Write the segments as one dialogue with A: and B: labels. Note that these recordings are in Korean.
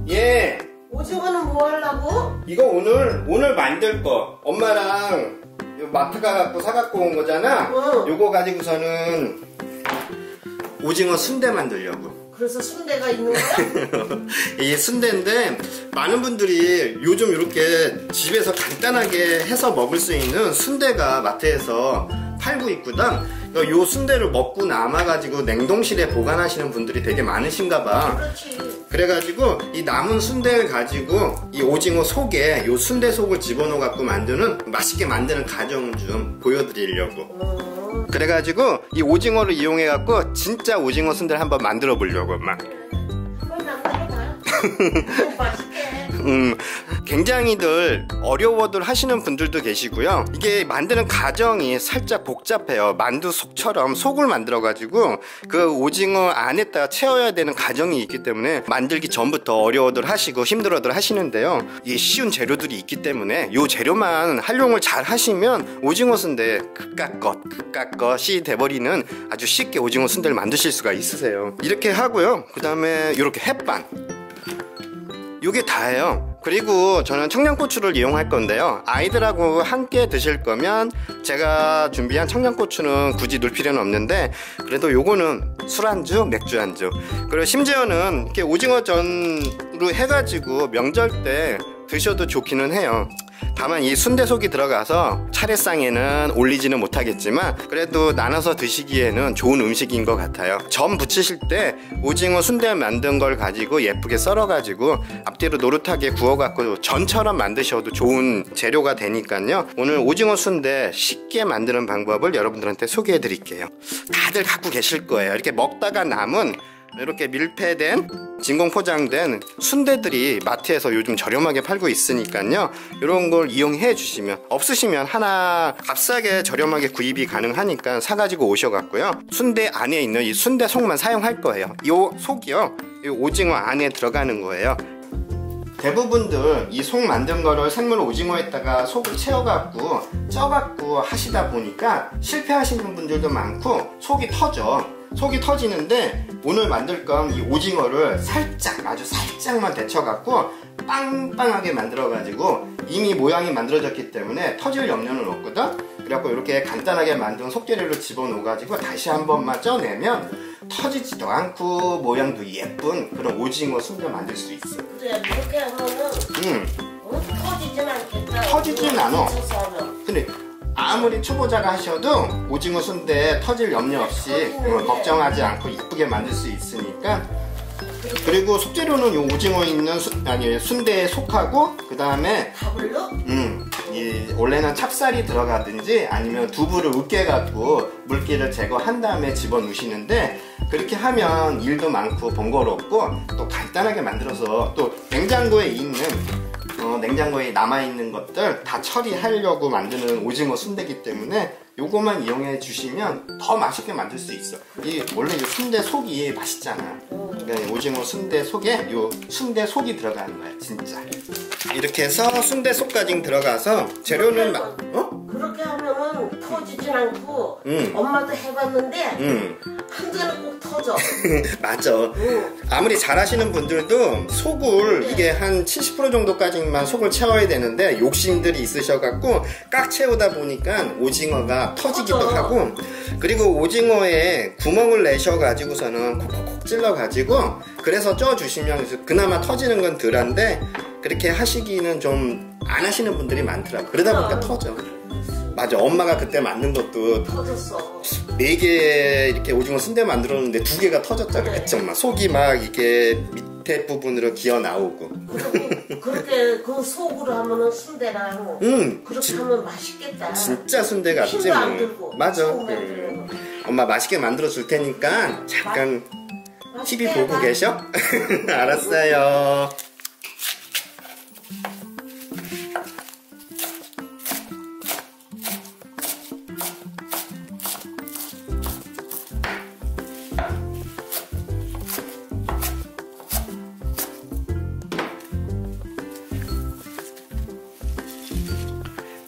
A: 예.
B: 오징어는 뭐 하려고?
A: 이거 오늘 만들 거. 엄마랑 마트 가갖고 사갖고 온 거잖아.
B: 응.
A: 요거 가지고서는 오징어 순대 만들려고.
B: 그래서 순대가 있는 거야?
A: 이게 순대인데 많은 분들이 요즘 이렇게 집에서 간단하게 해서 먹을 수 있는 순대가 마트에서 팔고 있거든. 요 순대를 먹고 남아가지고 냉동실에 보관하시는 분들이 되게 많으신가 봐.
B: 그렇지.
A: 그래가지고 이 남은 순대를 가지고 이 오징어 속에 요 순대 속을 집어넣어 갖고 만드는 맛있게 만드는 과정을 좀 보여드리려고. 그래가지고 이 오징어를 이용해 갖고 진짜 오징어 순대를 한번 만들어 보려고 막.
B: 한번 만들어봐. 맛있게.
A: 굉장히들 어려워들 하시는 분들도 계시고요. 이게 만드는 과정이 살짝 복잡해요. 만두 속처럼 속을 만들어 가지고 그 오징어 안에다가 채워야 되는 과정이 있기 때문에 만들기 전부터 어려워들 하시고 힘들어들 하시는데요. 이 쉬운 재료들이 있기 때문에 요 재료만 활용을 잘 하시면 오징어 순대 그깟것이 돼버리는 아주 쉽게 오징어 순대를 만드실 수가 있으세요. 이렇게 하고요. 그 다음에 이렇게 햇반, 요게 다예요. 그리고 저는 청양고추를 이용할 건데요. 아이들하고 함께 드실 거면 제가 준비한 청양고추는 굳이 넣을 필요는 없는데, 그래도 요거는 술안주, 맥주안주, 그리고 심지어는 이렇게 오징어전으로 해가지고 명절 때 드셔도 좋기는 해요. 다만 이 순대속이 들어가서 차례상에는 올리지는 못하겠지만 그래도 나눠서 드시기에는 좋은 음식인 것 같아요. 전 부치실 때 오징어 순대 만든 걸 가지고 예쁘게 썰어 가지고 앞뒤로 노릇하게 구워 갖고 전처럼 만드셔도 좋은 재료가 되니까요. 오늘 오징어 순대 쉽게 만드는 방법을 여러분들한테 소개해 드릴게요. 다들 갖고 계실 거예요. 이렇게 먹다가 남은 이렇게 밀폐된 진공 포장된 순대들이 마트에서 요즘 저렴하게 팔고 있으니까요. 이런 걸 이용해 주시면, 없으시면 하나 값싸게 저렴하게 구입이 가능하니까 사가지고 오셔갖고요. 순대 안에 있는 이 순대 속만 사용할 거예요. 이 속이요, 이 오징어 안에 들어가는 거예요. 대부분들 이 속 만든 거를 생물 오징어에다가 속을 채워갖고 쪄갖고 하시다 보니까 실패하시는 분들도 많고 속이 터져. 속이 터지는데 오늘 만들 건 이 오징어를 살짝, 아주 살짝만 데쳐갖고 빵빵하게 만들어가지고 이미 모양이 만들어졌기 때문에 터질 염려는 없거든. 그래갖고 이렇게 간단하게 만든 속재료를 집어넣어가지고 다시 한 번만 쪄내면 터지지도 않고 모양도 예쁜 그런 오징어 순대 만들 수 있어.
B: 그래, 그렇게 하면은 터지진 않겠다.
A: 터지진 않아. 근데 아무리 초보자가 하셔도 오징어 순대 터질 염려 없이 걱정하지 않고 이쁘게 만들 수 있으니까. 그리고 속재료는 요 오징어에 있는 순대에 속하고, 그 다음에 원래는 찹쌀이 들어가든지 아니면 두부를 으깨갖고 물기를 제거한 다음에 집어넣으시는데, 그렇게 하면 일도 많고 번거롭고 또 간단하게 만들어서 또 냉장고에 남아있는 것들 다 처리하려고 만드는 오징어 순대이기 때문에 요거만 이용해 주시면 더 맛있게 만들 수 있어. 원래 이 순대 속이 맛있잖아. 그러니까 오징어 순대 속에 요 순대 속이 들어가는 거야, 진짜. 이렇게 해서 순대 속까지 들어가서 재료는
B: 그렇게 하면은 터지진 않고. 엄마도 해봤는데 한대는 꼭 터져.
A: 맞아. 아무리 잘하시는 분들도 속을 이게 한 70% 정도까지만 속을 채워야 되는데 욕심들이 있으셔갖고 꽉 채우다 보니까 오징어가 터지기도 하고, 그리고 오징어에 구멍을 내셔가지고서는 콕콕콕 찔러가지고 그래서 쪄주시면 그나마 터지는 건 덜한데, 그렇게 하시기는 좀 안 하시는 분들이 많더라고. 그러다 보니까 터져. 맞아, 엄마가 그때 만든 것도
B: 터졌어.
A: 4개 이렇게 오징어 순대 만들었는데 2개가 터졌잖아. 그치 엄마? 속이 막 이게 밑에 부분으로 기어 나오고.
B: 그렇게 그 속으로 하면은 순대랑 그렇게 하면 맛있겠다.
A: 진짜 순대 같지.
B: 힘도 안 들고.
A: 맞아. 엄마 맛있게 만들어 줄 테니까 잠깐 TV 보고 계셔? 알았어요.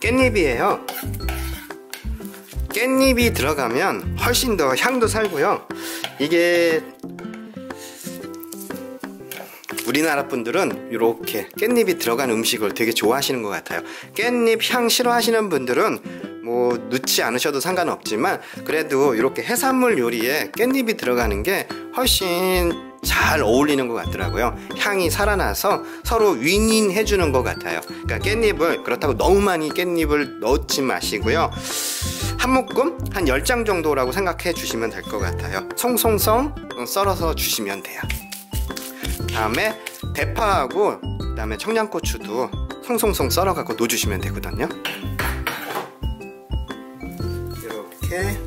A: 깻잎이에요. 깻잎이 들어가면 훨씬 더 향도 살고요. 이게 우리나라 분들은 이렇게 깻잎이 들어간 음식을 되게 좋아하시는 것 같아요. 깻잎 향 싫어하시는 분들은 뭐 넣지 않으셔도 상관없지만 그래도 이렇게 해산물 요리에 깻잎이 들어가는 게 훨씬 잘 어울리는 것 같더라고요. 향이 살아나서 서로 윈윈해 주는 것 같아요. 그러니까 깻잎을 그렇다고 너무 많이 깻잎을 넣지 마시고요. 한 묶음 한 10장 정도라고 생각해 주시면 될 것 같아요. 송송송 썰어서 주시면 돼요. 다음에 대파하고 그다음에 청양고추도 송송송 썰어 갖고 넣어 주시면 되거든요. 이렇게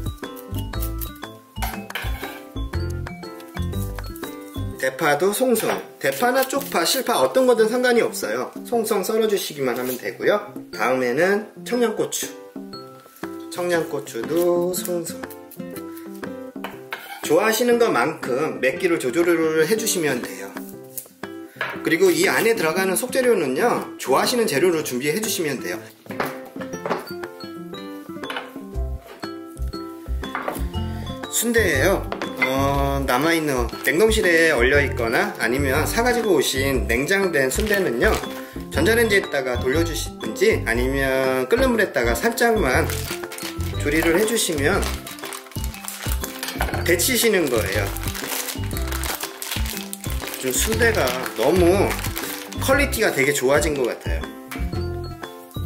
A: 대파도 송송, 대파나 쪽파, 실파 어떤 거든 상관이 없어요. 송송 썰어 주시기만 하면 되고요. 다음에는 청양고추도 송송. 좋아하시는 것만큼 맵기를 조절을 해주시면 돼요. 그리고 이 안에 들어가는 속재료는요, 좋아하시는 재료로 준비해 주시면 돼요. 순대예요. 남아있는 냉동실에 얼려있거나 아니면 사가지고 오신 냉장된 순대는요, 전자레인지에다가 돌려주시든지 아니면 끓는 물에다가 살짝만 조리를 해주시면 데치시는 거예요. 좀 순대가 너무 퀄리티가 되게 좋아진 것 같아요.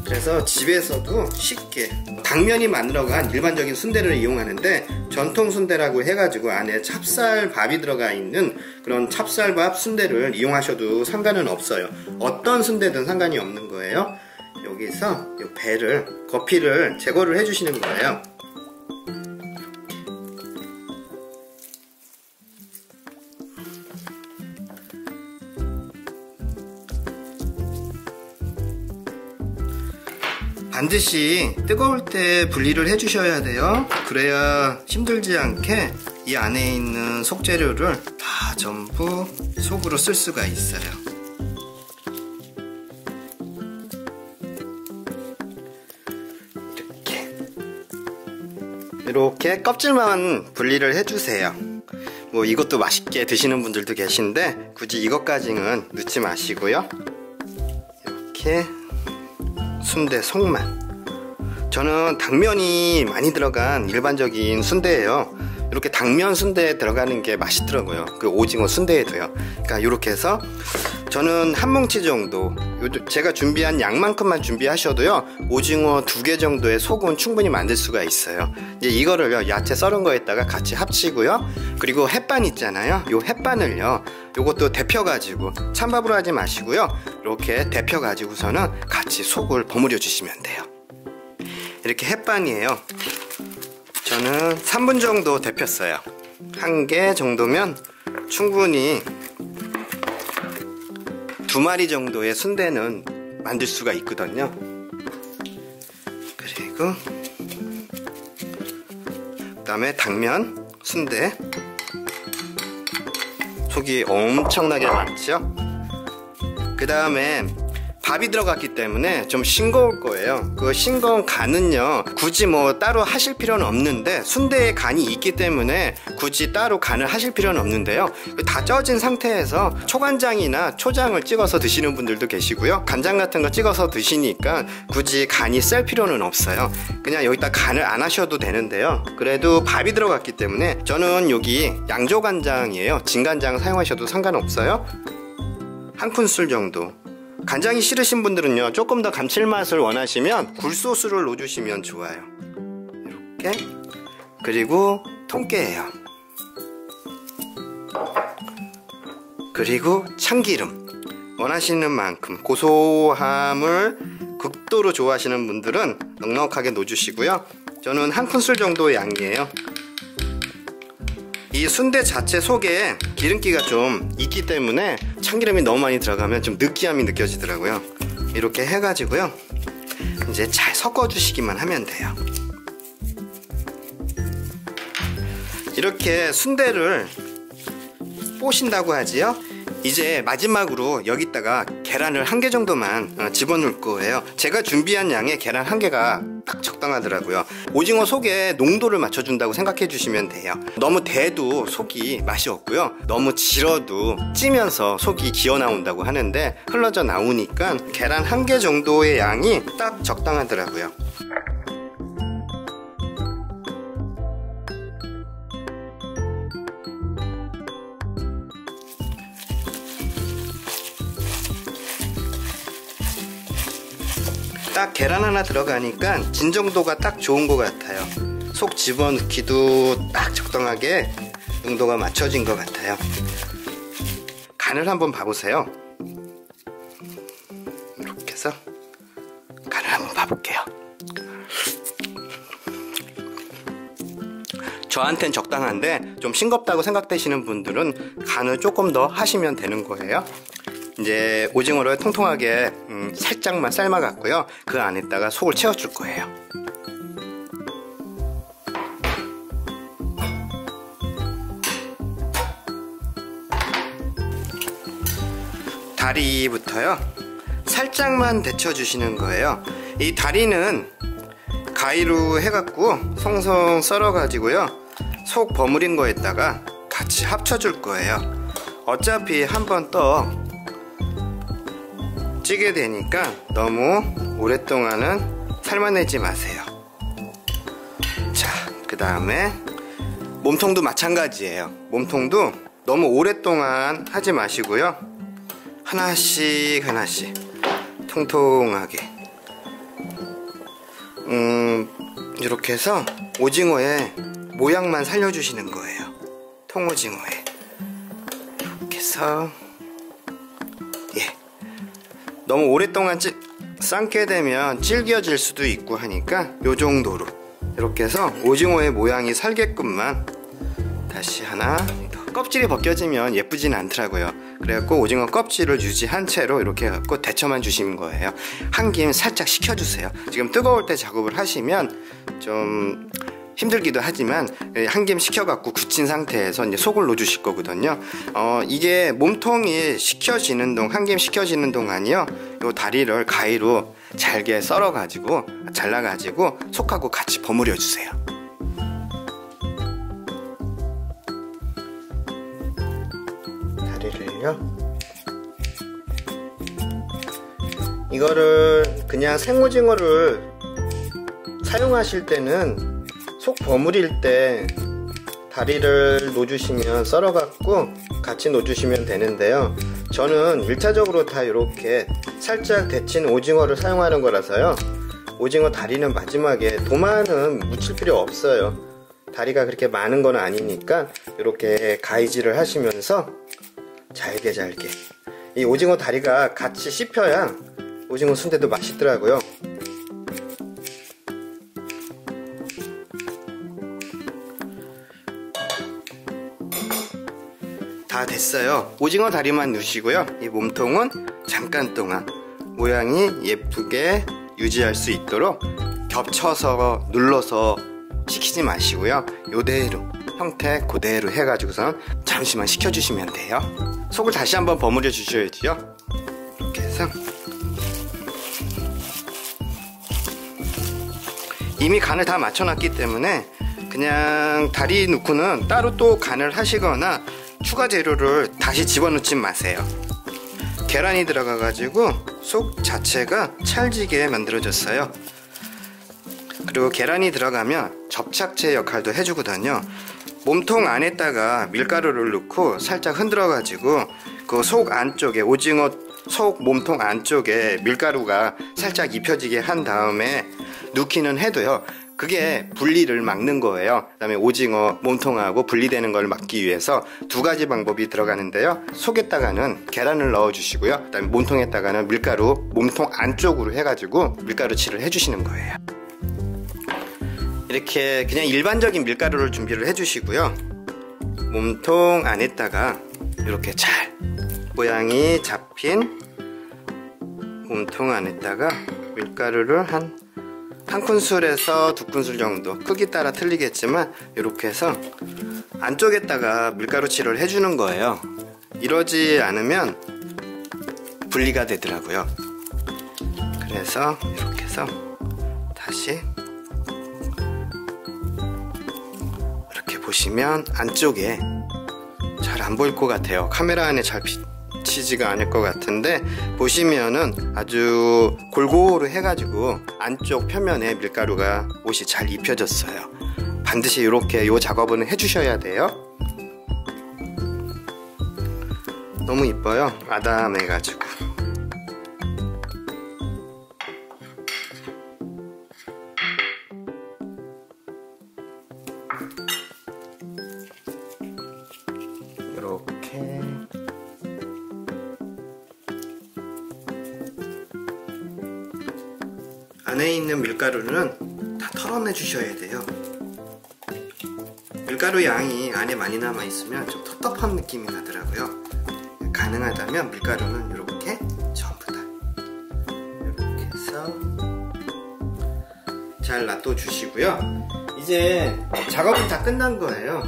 A: 그래서 집에서도 쉽게 당면이 만들어간 일반적인 순대를 이용하는데, 전통 순대라고 해가지고 안에 찹쌀밥이 들어가 있는 그런 찹쌀밥 순대를 이용하셔도 상관은 없어요. 어떤 순대든 상관이 없는 거예요. 여기서 이 배를, 거피를 제거를 해주시는 거예요. 반드시 뜨거울 때 분리를 해주셔야 돼요. 그래야 힘들지 않게 이 안에 있는 속재료를 다 전부 속으로 쓸 수가 있어요. 이렇게 껍질만 분리를 해주세요. 뭐 이것도 맛있게 드시는 분들도 계신데 굳이 이것까지는 넣지 마시고요. 이렇게 순대 속만. 저는 당면이 많이 들어간 일반적인 순대예요. 이렇게 당면 순대에 들어가는 게 맛있더라고요. 그 오징어 순대에도요. 그러니까 이렇게 해서 저는 한 뭉치 정도, 제가 준비한 양만큼만 준비하셔도요, 오징어 2개 정도의 속은 충분히 만들 수가 있어요. 이제 이거를요, 야채 썰은 거에다가 같이 합치고요. 그리고 햇반 있잖아요. 요 햇반을요, 요것도 데펴가지고, 찬밥으로 하지 마시고요, 이렇게 데펴가지고서는 같이 속을 버무려 주시면 돼요. 이렇게 햇반이에요. 저는 3분 정도 데폈어요. 1개 정도면 충분히 2마리 정도의 순대는 만들 수가 있거든요. 그리고 그 다음에 당면, 순대. 속이 엄청나게 많죠. 그 다음에 밥이 들어갔기 때문에 좀 싱거울 거예요. 그 싱거운 간은요, 굳이 뭐 따로 하실 필요는 없는데, 순대에 간이 있기 때문에 굳이 따로 간을 하실 필요는 없는데요, 다 쪄진 상태에서 초간장이나 초장을 찍어서 드시는 분들도 계시고요, 간장 같은 거 찍어서 드시니까 굳이 간이 셀 필요는 없어요. 그냥 여기다 간을 안 하셔도 되는데요, 그래도 밥이 들어갔기 때문에 저는 여기 양조간장이에요. 진간장 사용하셔도 상관없어요. 한 큰술 정도. 간장이 싫으신 분들은요, 조금 더 감칠맛을 원하시면 굴소스를 넣어주시면 좋아요. 이렇게. 그리고 통깨예요. 그리고 참기름. 원하시는 만큼, 고소함을 극도로 좋아하시는 분들은 넉넉하게 넣어주시고요. 저는 한 큰술 정도의 양이에요. 이 순대 자체 속에 기름기가 좀 있기 때문에 참기름이 너무 많이 들어가면 좀 느끼함이 느껴지더라고요. 이렇게 해가지고요, 이제 잘 섞어 주시기만 하면 돼요. 이렇게 순대를 뽀신다고 하지요. 이제 마지막으로 여기다가 계란을 1개 정도만 집어넣을 거예요. 제가 준비한 양의 계란 1개가 딱 적당하더라고요. 오징어 속에 농도를 맞춰준다고 생각해 주시면 돼요. 너무 대도 속이 맛이 없고요, 너무 질어도 찌면서 속이 기어 나온다고 하는데 흘러져 나오니까 계란 1개 정도의 양이 딱 적당하더라고요. 딱 계란 하나 들어가니까 진정도가 딱 좋은 것 같아요. 속 집어넣기도 딱 적당하게 농도가 맞춰진 것 같아요. 간을 한번 봐보세요. 이렇게 해서 간을 한번 봐볼게요. 저한텐 적당한데 좀 싱겁다고 생각되시는 분들은 간을 조금 더 하시면 되는 거예요. 이제 오징어를 통통하게 살짝만 삶아갖고요, 그 안에다가 속을 채워줄 거예요. 다리부터요 살짝만 데쳐주시는 거예요. 이 다리는 가위로 해갖고 송송 썰어가지고요 속 버무린 거에다가 같이 합쳐줄 거예요. 어차피 한 번 더 찌게 되니까 너무 오랫동안은 삶아내지 마세요. 자, 그 다음에 몸통도 마찬가지예요. 몸통도 너무 오랫동안 하지 마시고요, 하나씩 하나씩 통통하게 이렇게 해서 오징어의 모양만 살려주시는 거예요. 통오징어에 이렇게 해서, 예, 너무 오랫동안 삶게 되면 질겨질 수도 있고 하니까 요 정도로 이렇게 해서 오징어의 모양이 살게끔만 다시 하나 더. 껍질이 벗겨지면 예쁘진 않더라고요. 그래갖고 오징어 껍질을 유지한 채로 이렇게 해갖고 데쳐만 주시는 거예요. 한 김 살짝 식혀주세요. 지금 뜨거울 때 작업을 하시면 좀 힘들기도 하지만 한 김 식혀갖고 굳힌 상태에서 이제 속을 넣어주실 거거든요. 이게 몸통이 식혀지는 한 김 식혀지는 동안이요, 요 다리를 가위로 잘게 썰어가지고 잘라가지고 속하고 같이 버무려 주세요. 다리를요, 이거를 그냥 생오징어를 사용하실 때는 속 버무릴 때 다리를 놓아주시면, 썰어갖고 같이 놓아주시면 되는데요, 저는 1차적으로 다 이렇게 살짝 데친 오징어를 사용하는 거라서요, 오징어 다리는 마지막에 도마는 묻힐 필요 없어요. 다리가 그렇게 많은 건 아니니까 이렇게 가위질을 하시면서 잘게 잘게, 이 오징어 다리가 같이 씹혀야 오징어 순대도 맛있더라고요. 다 됐어요. 오징어 다리만 넣으시고요, 이 몸통은 잠깐 동안 모양이 예쁘게 유지할 수 있도록 겹쳐서 눌러서 식히지 마시고요, 요대로 형태 그대로 해가지고선 잠시만 식혀주시면 돼요. 속을 다시 한번 버무려 주셔야지요. 이렇게 해서 이미 간을 다 맞춰놨기 때문에 그냥 다리 넣고는 따로 또 간을 하시거나 추가 재료를 다시 집어넣지 마세요. 계란이 들어가 가지고 속 자체가 찰지게 만들어졌어요. 그리고 계란이 들어가면 접착제 역할도 해주거든요. 몸통 안에다가 밀가루를 넣고 살짝 흔들어 가지고 그 속 안쪽에, 오징어 속 몸통 안쪽에 밀가루가 살짝 입혀지게 한 다음에 넣기는 해도요, 그게 분리를 막는 거예요. 그 다음에 오징어 몸통하고 분리되는 걸 막기 위해서 두 가지 방법이 들어가는데요, 속에다가는 계란을 넣어 주시고요, 그 다음에 몸통에다가는 밀가루 몸통 안쪽으로 해가지고 밀가루칠을 해주시는 거예요. 이렇게 그냥 일반적인 밀가루를 준비를 해주시고요, 몸통 안에다가 이렇게 잘 모양이 잡힌 몸통 안에다가 밀가루를 한 큰술에서 2큰술 정도, 크기 따라 틀리겠지만 이렇게 해서 안쪽에다가 밀가루칠을 해주는 거예요. 이러지 않으면 분리가 되더라고요. 그래서 이렇게 해서 다시 이렇게 보시면 안쪽에 잘 안 보일 것 같아요. 카메라 안에 잘 비치지가 않을 것 같은데, 보시면은 아주 골고루 해가지고 안쪽 표면에 밀가루가 옷이 잘 입혀졌어요. 반드시 이렇게 요 작업은 해주셔야 돼요. 너무 이뻐요. 아담해가지고. 이렇게 안에 있는 밀가루는 다 털어내 주셔야 돼요. 밀가루 양이 안에 많이 남아 있으면 좀 텁텁한 느낌이 나더라고요. 가능하다면 밀가루는 이렇게 전부 다 이렇게 해서 잘 놔둬 주시고요. 이제 작업이 다 끝난 거예요.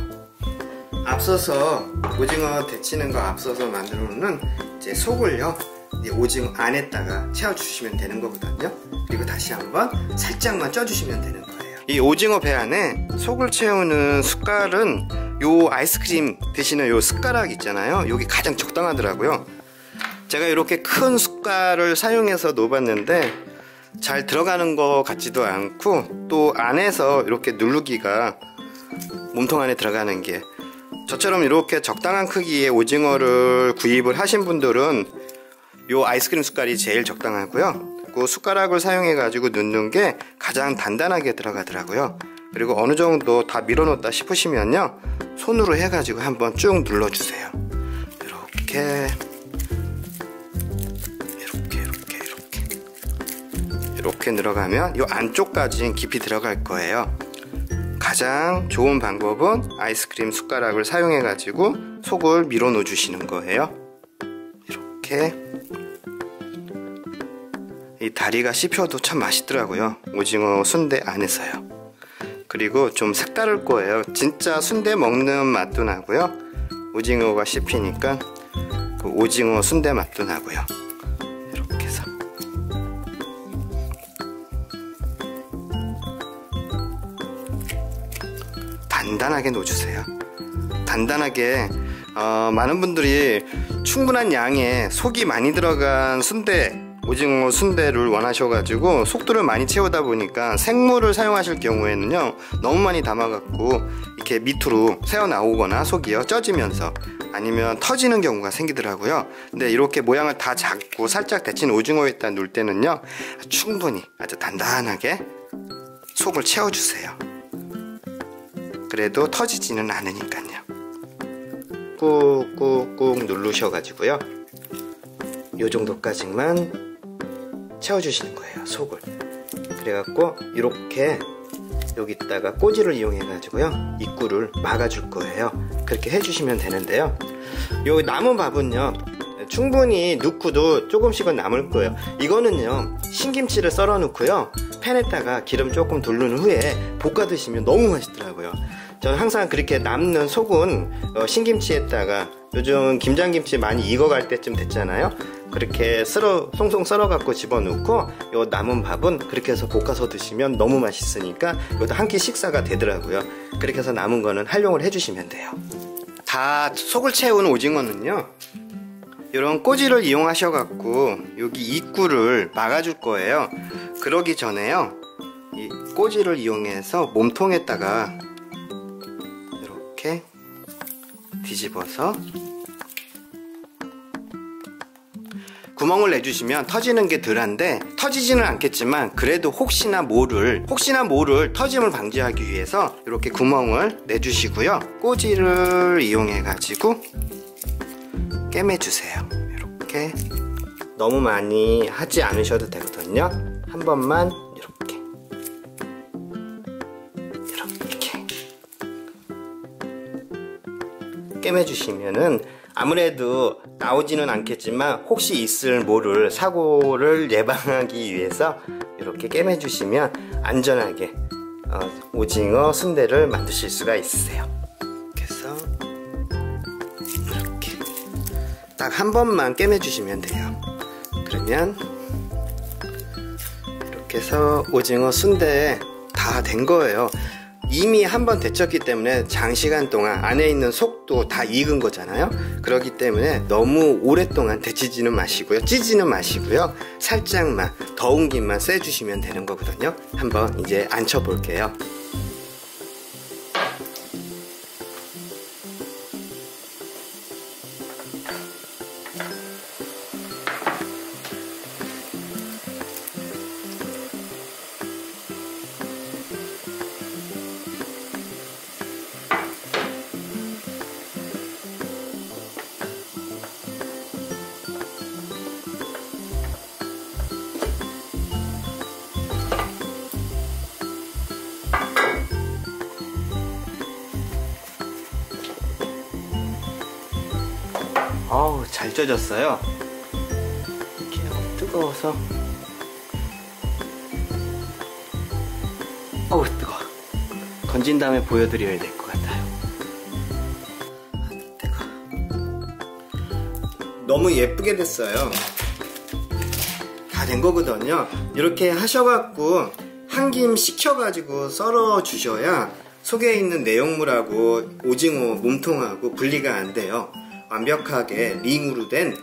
A: 앞서서 오징어 데치는 거 앞서서 만들어 놓은 이제 속을요, 이 오징어 안에다가 채워 주시면 되는 거거든요. 그리고 다시 한번 살짝만 쪄 주시면 되는 거예요. 이 오징어 배 안에 속을 채우는 숟갈은 요 아이스크림 드시는 요 숟가락 있잖아요. 여기 가장 적당하더라고요. 제가 이렇게 큰 숟갈을 사용해서 넣어봤는데 잘 들어가는 것 같지도 않고, 또 안에서 이렇게 누르기가 몸통 안에 들어가는 게, 저처럼 이렇게 적당한 크기의 오징어를 구입을 하신 분들은 요 아이스크림 숟갈이 제일 적당하고요. 그 숟가락을 사용해 가지고 넣는 게 가장 단단하게 들어가더라고요. 그리고 어느 정도 다 밀어 놓았다 싶으시면요, 손으로 해 가지고 한번 쭉 눌러 주세요. 이렇게 늘어가면 요 안쪽까지 깊이 들어갈 거예요. 가장 좋은 방법은 아이스크림 숟가락을 사용해 가지고 속을 밀어 넣어 주시는 거예요. 이렇게. 이 다리가 씹혀도 참 맛있더라고요. 오징어 순대 안에서요. 그리고 좀 색다를 거예요. 진짜 순대 먹는 맛도 나고요, 오징어가 씹히니까 그 오징어 순대 맛도 나고요. 이렇게 해서 단단하게 넣어주세요. 단단하게. 많은 분들이 충분한 양의 속이 많이 들어간 순대, 오징어 순대를 원하셔가지고 속도를 많이 채우다 보니까 생물을 사용하실 경우에는요, 너무 많이 담아갖고 이렇게 밑으로 새어나오거나 속이요 쪄지면서 아니면 터지는 경우가 생기더라고요. 근데 이렇게 모양을 다 잡고 살짝 데친 오징어에다 놓을 때는요, 충분히 아주 단단하게 속을 채워주세요. 그래도 터지지는 않으니까요. 꾹꾹꾹 누르셔가지고요, 요 정도까지만 채워주시는 거예요, 속을. 그래갖고 이렇게 여기다가 꼬지를 이용해 가지고요, 입구를 막아줄 거예요. 그렇게 해주시면 되는데요, 요 남은 밥은요 충분히 넣고도 조금씩은 남을 거예요. 이거는요 신김치를 썰어 놓고요, 팬에다가 기름 조금 두른 후에 볶아 드시면 너무 맛있더라고요. 저는 항상 그렇게 남는 속은 신김치에다가, 요즘 김장김치 많이 익어갈 때쯤 됐잖아요. 그렇게 송송 썰어 갖고 집어넣고, 요 남은 밥은 그렇게 해서 볶아서 드시면 너무 맛있으니까 이것도 한 끼 식사가 되더라고요. 그렇게 해서 남은 거는 활용을 해주시면 돼요. 다 속을 채운 오징어는요, 이런 꼬지를 이용하셔 갖고 여기 입구를 막아줄 거예요. 그러기 전에요, 이 꼬지를 이용해서 몸통에다가 이렇게 뒤집어서 구멍을 내주시면 터지는 게 덜한데, 터지지는 않겠지만 그래도 혹시나 모를 터짐을 방지하기 위해서 이렇게 구멍을 내주시고요, 꼬지를 이용해 가지고 꿰매주세요. 이렇게 너무 많이 하지 않으셔도 되거든요. 한 번만 이렇게 꿰매주시면은 아무래도 나오지는 않겠지만 혹시 있을 모를 사고를 예방하기 위해서 이렇게 꿰매주시면 안전하게 오징어 순대를 만드실 수가 있으세요. 그래서 이렇게 딱 한 번만 꿰매주시면 돼요. 그러면 이렇게 해서 오징어 순대 다 된 거예요. 이미 한번 데쳤기 때문에 장시간 동안 안에 있는 속도 다 익은 거잖아요. 그렇기 때문에 너무 오랫동안 데치지는 마시고요, 찌지는 마시고요, 살짝만 더운 김만 쐬주시면 되는 거거든요. 한번 이제 안쳐 볼게요. 어우, 잘 쪄졌어요. 이렇게 뜨거워서. 어우, 뜨거워. 건진 다음에 보여드려야 될 것 같아요. 뜨거워. 너무 예쁘게 됐어요. 다 된 거거든요. 이렇게 하셔갖고 한 김 식혀가지고 썰어 주셔야 속에 있는 내용물하고 오징어 몸통하고 분리가 안 돼요. 완벽하게 링으로 된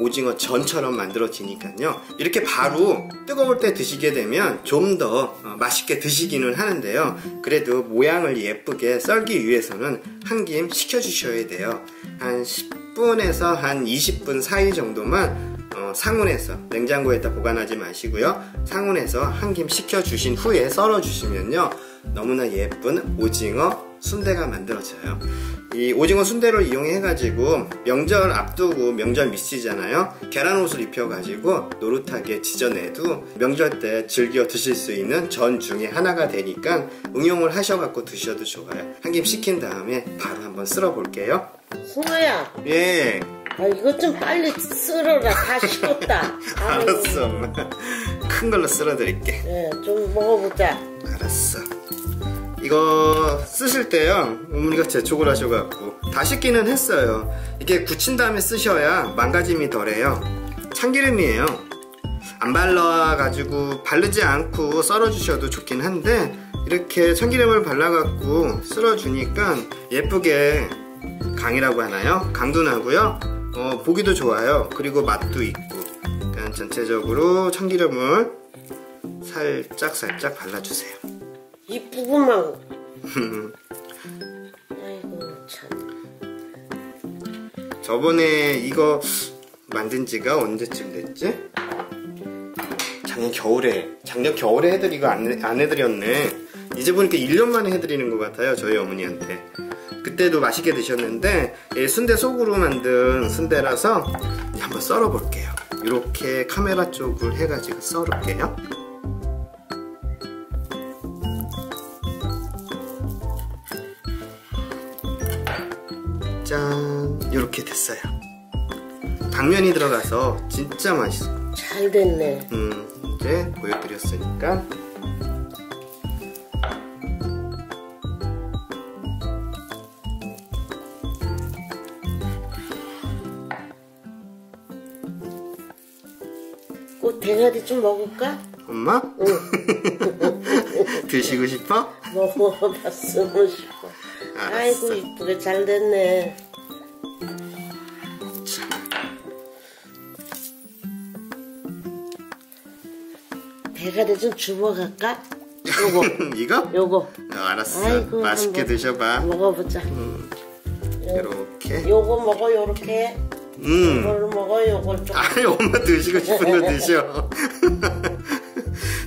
A: 오징어 전처럼 만들어지니까요. 이렇게 바로 뜨거울 때 드시게 되면 좀 더 맛있게 드시기는 하는데요. 그래도 모양을 예쁘게 썰기 위해서는 한 김 식혀 주셔야 돼요. 한 10분에서 한 20분 사이 정도만 상온에서, 냉장고에다 보관하지 마시고요, 상온에서 한 김 식혀 주신 후에 썰어 주시면요 너무나 예쁜 오징어 순대가 만들어져요. 이 오징어 순대를 이용해 가지고 명절 앞두고 명절 미시잖아요. 계란옷을 입혀 가지고 노릇하게 지져내도 명절 때 즐겨 드실 수 있는 전 중에 하나가 되니까 응용을 하셔 갖고 드셔도 좋아요. 한 김 식힌 다음에 바로 한번 쓸어 볼게요.
B: 승아야,
A: 예.
B: 이것 좀 빨리 쓸어라. 다 식었다.
A: 알았어, 엄마. 큰 걸로 쓸어 드릴게.
B: 예, 좀 먹어보자.
A: 알았어. 이거 쓰실 때요, 어머니가 재촉을 하셔갖고 다 씻기는 했어요. 이게 굳힌 다음에 쓰셔야 망가짐이 덜해요. 참기름이에요. 안 발라가지고 바르지 않고 썰어주셔도 좋긴 한데 이렇게 참기름을 발라갖고 쓸어주니까 예쁘게 강이라고 하나요? 강도 나고요. 보기도 좋아요. 그리고 맛도 있고. 그냥 전체적으로 참기름을 살짝 발라주세요.
B: 이쁘구만. 아이고 참.
A: 저번에 이거 만든 지가 언제쯤 됐지? 작년 겨울에 해드리고 안 해드렸네. 이제 보니까 1년 만에 해드리는 것 같아요, 저희 어머니한테. 그때도 맛있게 드셨는데 순대 속으로 만든 순대라서 한번 썰어 볼게요. 이렇게 카메라 쪽을 해가지고 썰을게요. 짠, 이렇게 됐어요. 당면이 들어가서 진짜 맛있어요.
B: 잘 됐네.
A: 이제 보여드렸으니까
B: 꼭 대가리 좀 먹을까?
A: 엄마?
B: 응.
A: 드시고 싶어?
B: 먹어봤으면 싶어.
A: 알았어.
B: 아이고 이쁘게 잘 됐네. 대가리 좀 주워갈까?
A: 이거?
B: 요거.
A: 알았어.
B: 아이고,
A: 맛있게
B: 한번
A: 드셔봐.
B: 먹어보자.
A: 이렇게.
B: 요거 먹어, 요렇게. 요걸 먹어, 요걸 좀.
A: 아니, 엄마 드시고 싶은 거 드셔.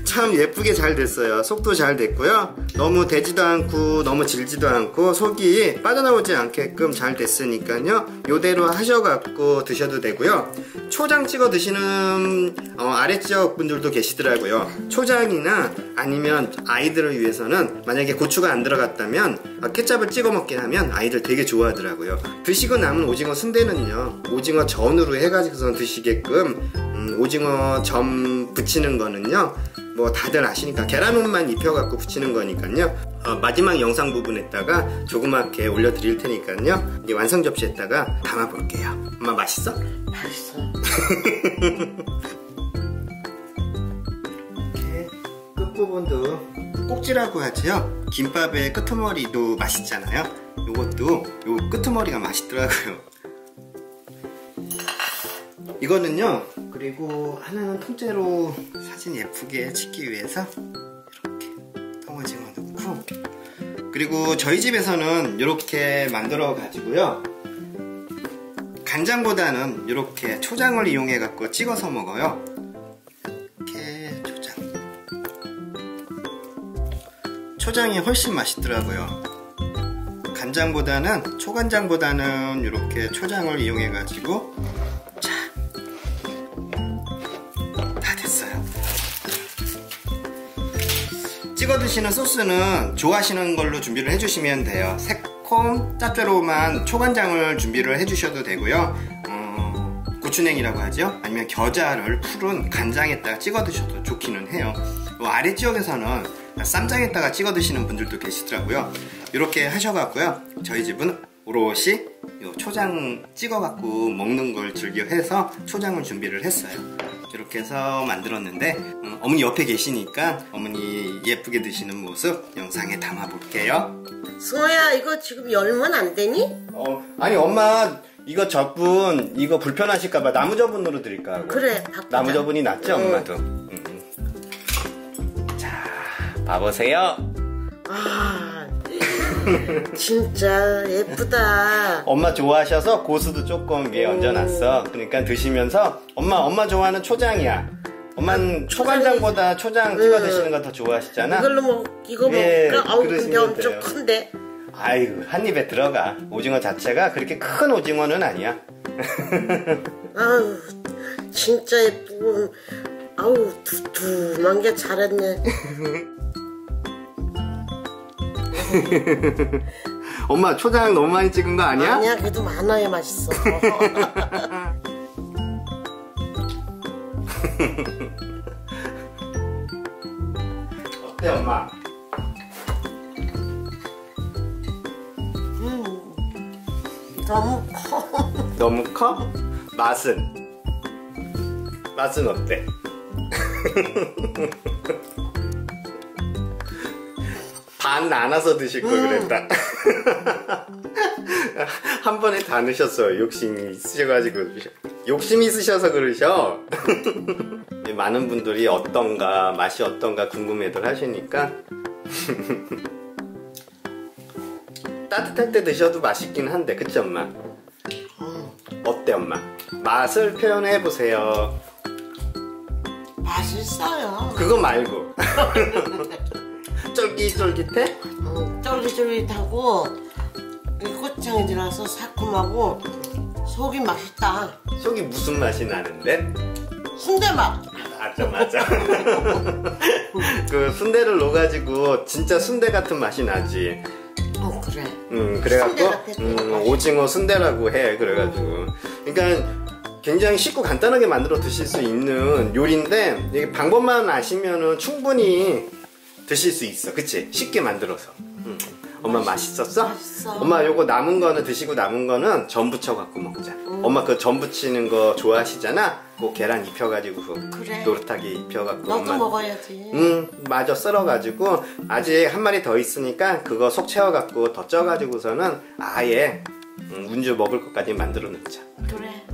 A: 참 예쁘게 잘 됐어요. 속도 잘 됐고요. 너무 되지도 않고 너무 질지도 않고 속이 빠져나오지 않게끔 잘 됐으니까요. 요대로 하셔갖고 드셔도 되고요. 초장 찍어 드시는 아래지역 분들도 계시더라고요. 초장이나 아니면 아이들을 위해서는 만약에 고추가 안 들어갔다면 케찹을 찍어 먹게 하면 아이들 되게 좋아하더라고요. 드시고 남은 오징어 순대는요, 오징어 전으로 해가지고 드시게끔 오징어 전 부치는 거는요, 뭐 다들 아시니까 계란옷만 입혀갖고 부치는 거니까요. 마지막 영상 부분에다가 조그맣게 올려드릴 테니까요. 이 완성 접시에다가 담아볼게요. 엄마 맛있어?
B: 맛있어.
A: 끝부분도 꼭지라고 하지요. 김밥의 끄트머리도 맛있잖아요. 요것도 요 끄트머리가 맛있더라고요. 이거는요, 그리고 하나는 통째로 사진 예쁘게 찍기 위해서 이렇게 통오징어 넣고, 그리고 저희 집에서는 이렇게 만들어 가지고요, 간장보다는 이렇게 초장을 이용해 갖고 찍어서 먹어요. 이렇게 초장이 훨씬 맛있더라고요. 간장보다는, 초간장보다는 이렇게 초장을 이용해 가지고. 자, 다 됐어요. 찍어 드시는 소스는 좋아하시는 걸로 준비를 해주시면 돼요. 새콤 짭조름한 초간장을 준비를 해주셔도 되고요, 고추냉이라고 하죠. 아니면 겨자를 푸른 간장에다가 찍어 드셔도 좋기는 해요. 아래 지역에서는 쌈장에다가 찍어 드시는 분들도 계시더라고요. 이렇게 하셔갖고요, 저희 집은 오롯이 초장 찍어 갖고 먹는 걸 즐겨 해서 초장을 준비를 했어요. 이렇게 해서 만들었는데, 어머니 옆에 계시니까 어머니 예쁘게 드시는 모습 영상에 담아 볼게요.
B: 승호야, 이거 지금 열면 안 되니?
A: 아니 엄마, 이거 저분 이거 불편하실까봐 나무 저분으로 드릴까 하고.
B: 그래, 바꾸자.
A: 나무 저분이 낫죠, 엄마도. 자, 봐보세요.
B: 아, 진짜 예쁘다.
A: 엄마 좋아하셔서 고수도 조금 위에 얹어놨어. 그러니까 드시면서 엄마 좋아하는 초장이야. 엄마는 초간장보다 초장 찍어 드시는 거 더 좋아하시잖아.
B: 이걸로 이거 먹을까? 아우, 근데 엄청 큰데.
A: 아이고, 한 입에 들어가. 오징어 자체가 그렇게 큰 오징어는 아니야.
B: 아우, 진짜 예쁘고, 아우, 두툼한 게 잘했네.
A: 엄마 초장 너무 많이 찍은 거 아니야?
B: 아니야, 그래도 많아야 맛있어.
A: 어때 엄마?
B: 너무 커.
A: 너무 커? 맛은 어때? 반 나눠서 드실 걸 그랬다. 한 번에 다 넣으셨어요. 욕심이 있으셔서 그러셔. 많은 분들이 어떤가, 맛이 어떤가 궁금해들 하시니까. 따뜻할 때 드셔도 맛있긴 한데, 그치 엄마? 어때 엄마? 맛을 표현해 보세요.
B: 맛있어요.
A: 그거 말고. 쫄깃쫄깃해?
B: 쫄깃쫄깃하고 이 고추장이 들어서 새콤하고 속이 맛있다.
A: 속이 무슨 맛이 나는데?
B: 순대 맛.
A: 맞아. 그 순대를 넣어가지고 진짜 순대 같은 맛이 나지.
B: 그래.
A: 그래갖고 오징어 순대라고 해. 그래가지고 그러니까 굉장히 쉽고 간단하게 만들어 드실 수 있는 요리인데, 이게 방법만 아시면은 충분히 드실 수 있어. 그치? 쉽게 만들어서. 엄마 맛있었어?
B: 맛있어.
A: 엄마 요거 남은 거는, 드시고 남은 거는 전 부쳐 갖고 먹자. 엄마 그 전 부치는 거 좋아하시잖아? 그 계란 입혀가지고
B: 그래.
A: 노릇하게 입혀갖고
B: 너도
A: 엄마
B: 먹어야지.
A: 마저 썰어가지고 아직 한 마리 더 있으니까 그거 속 채워갖고 더 쪄가지고서는 아예 운주 먹을 것까지 만들어 놓자.
B: 그래.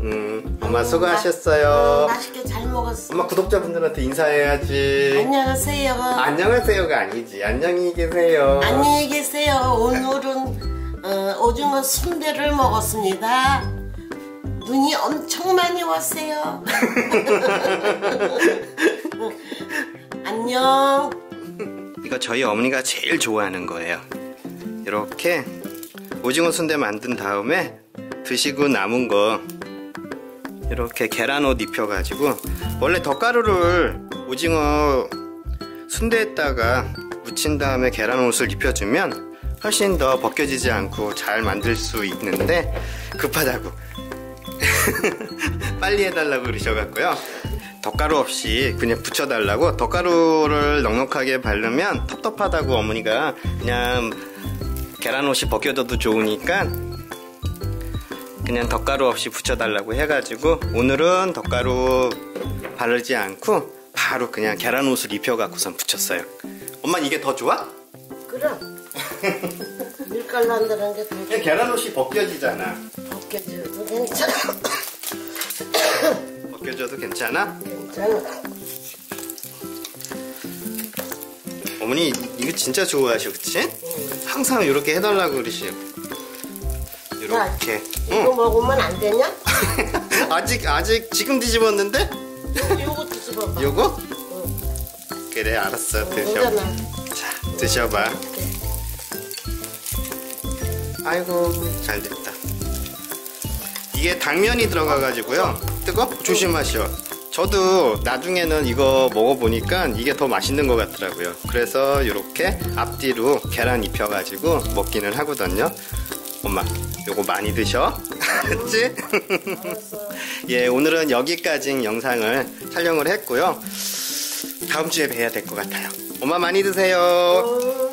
A: 엄마 수고하셨어요.
B: 맛있게 잘 먹었어.
A: 엄마 구독자분들한테 인사해야지.
B: 안녕하세요.
A: 안녕하세요가 아니지. 안녕히 계세요.
B: 안녕히 계세요. 오늘은 오징어 순대를 먹었습니다. 눈이 엄청 많이 왔어요. 안녕.
A: 이거 저희 어머니가 제일 좋아하는 거예요. 이렇게 오징어 순대 만든 다음에 드시고 남은 거 이렇게 계란옷 입혀가지고, 원래 덧가루를 오징어 순대에다가 묻힌 다음에 계란옷을 입혀주면 훨씬 더 벗겨지지 않고 잘 만들 수 있는데, 급하다고 빨리 해달라고 그러셔갖고요, 덧가루 없이 그냥 붙여달라고. 덧가루를 넉넉하게 바르면 텁텁하다고 어머니가 그냥 계란옷이 벗겨져도 좋으니까 그냥 덧가루 없이 붙여달라고 해가지고, 오늘은 덧가루 바르지 않고 바로 그냥 계란옷을 입혀갖고선 부쳤어요. 엄마 이게 더 좋아?
B: 그럼 밀가루 안 들어간 게 더
A: 그냥 계란옷이 벗겨지잖아.
B: 벗겨져도 괜찮아.
A: 벗겨져도 괜찮아?
B: 괜찮아.
A: 어머니 이거 진짜 좋아하셔, 그치? 항상 이렇게 해달라고 그러시오. 이렇게.
B: 이거 먹으면 안 되냐?
A: 아직 지금 뒤집었는데?
B: 요거 뒤집어봐.
A: 요거? 그래 알았어. 드셔. 자 드셔봐. 아이고 잘 됐다. 이게 당면이 들어가가지고요. 뜨거? 조심하시오. 저도 나중에는 이거 먹어보니까 이게 더 맛있는 것 같더라고요. 그래서 이렇게 앞뒤로 계란 입혀가지고 먹기는 하거든요. 엄마 요거 많이 드셔. 알았지? 예, 오늘은 여기까지 영상을 촬영을 했고요. 다음 주에 뵈야 될 것 같아요. 엄마 많이 드세요.